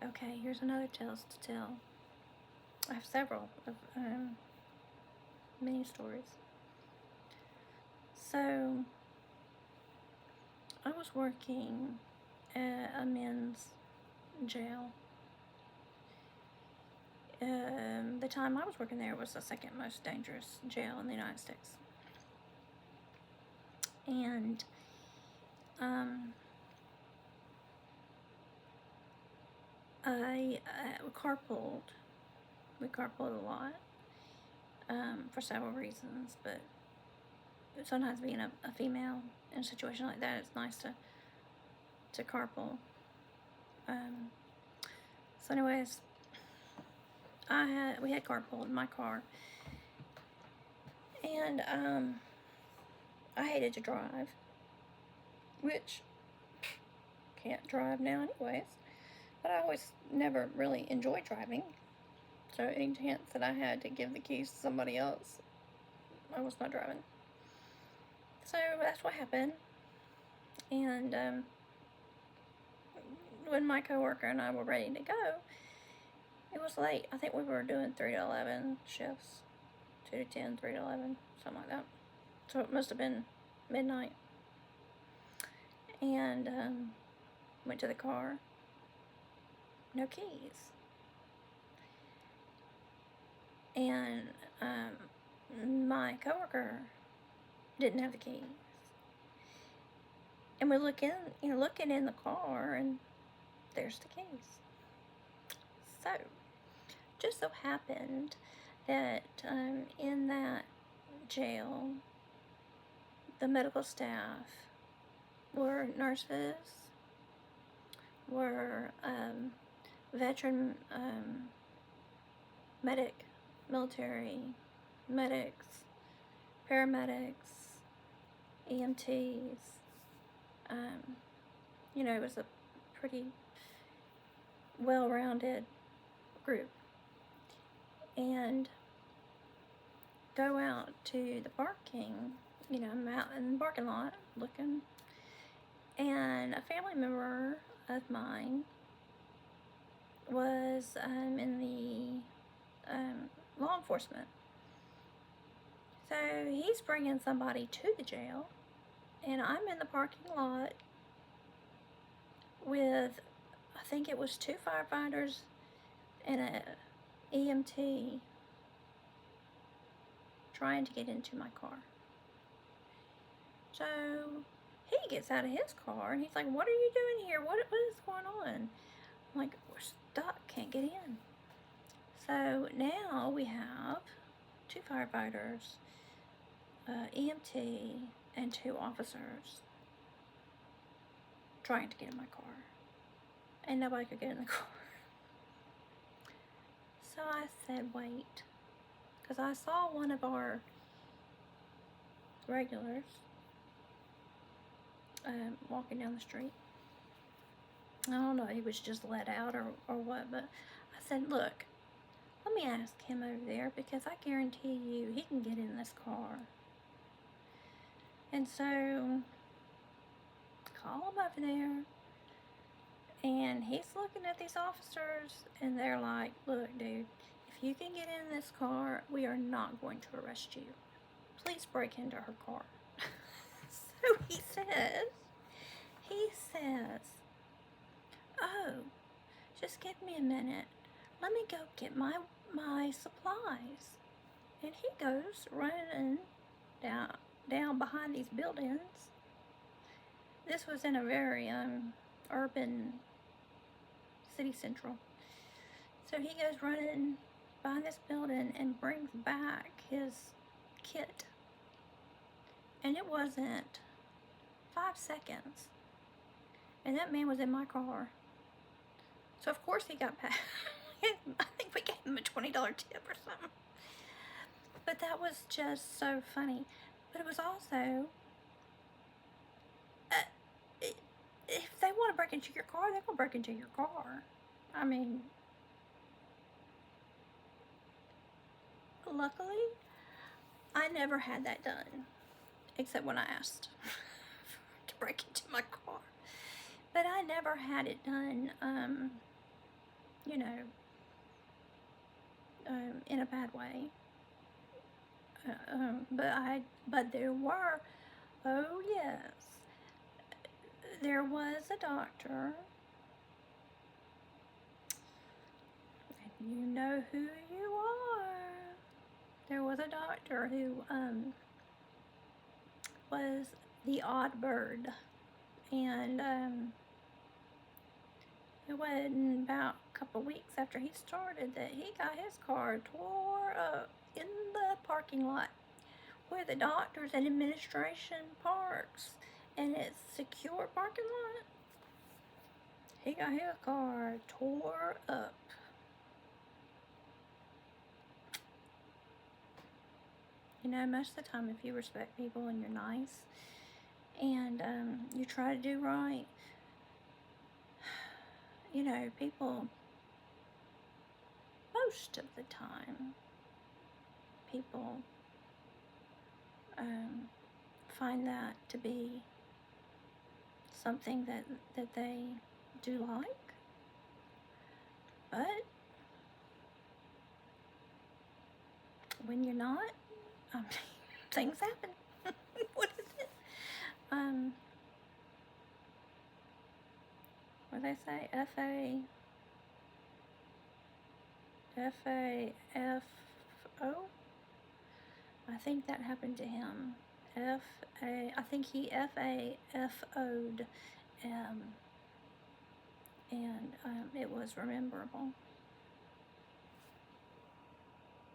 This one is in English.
Okay, here's another tales to tell. I have several of many stories. So, I was working at a men's jail. The time I was working there was the second most dangerous jail in the United States. And I carpooled. We carpooled a lot for several reasons, but sometimes being a female in a situation like that, it's nice to carpool. So anyways, we had carpooled in my car, and I hated to drive, which can't drive now anyways, but I always never really enjoyed driving. So any chance that I had to give the keys to somebody else, I was not driving. So that's what happened. And when my coworker and I were ready to go, it was late. I think we were doing 3 to 11 shifts. 2 to 10, 3 to 11, something like that. So it must have been midnight. And went to the car. No keys. And my coworker didn't have the keys. And we looking in the car, and there's the keys. So, just so happened that in that jail, the medical staff were nurses, were veteran military medics, paramedics, EMTs. It was a pretty well-rounded group. And go out to the parking, I'm out in the parking lot looking, and a family member of mine was in the law enforcement. So he's bringing somebody to the jail, and I'm in the parking lot with, I think it was 2 firefighters and a EMT trying to get into my car. So he gets out of his car and he's like, "What are you doing here? What is going on?" I'm like, "We're stuck, can't get in." So now we have 2 firefighters, EMT, and 2 officers trying to get in my car. And nobody could get in the car. So I said, wait. Because I saw one of our regulars walking down the street. I don't know, he was just let out or what, but I said, look, let me ask him over there, because I guarantee you he can get in this car. And so, call him over there, and he's looking at these officers, and they're like, look, dude, if you can get in this car, we are not going to arrest you. Please break into her car. So he says, oh, just give me a minute. Let me go get my supplies. And he goes running down behind these buildings. This was in a very urban city central. So he goes running behind this building and brings back his kit. And it wasn't 5 seconds. And that man was in my car. So of course he got paid. I think we gave him a $20 tip or something. But that was just so funny. But it was also, if they want to break into your car, they're going to break into your car. I mean, luckily, I never had that done. Except when I asked to break into my car. But I never had it done you know, in a bad way. But there were, oh yes, there was a doctor, and you know who you are. There was a doctor who was the odd bird, and it wasn't about a couple weeks after he started that he got his car tore up in the parking lot where the doctors and administration parks, and it's secure parking lot. He got his car tore up. You know, most of the time, if you respect people and you're nice and you try to do right, you know, people, most of the time, people find that to be something that they do like. But when you're not, things happen. What is it? What do they say? F-A-F-O? I think that happened to him. I think he F-A-F-O'd, and it was rememberable.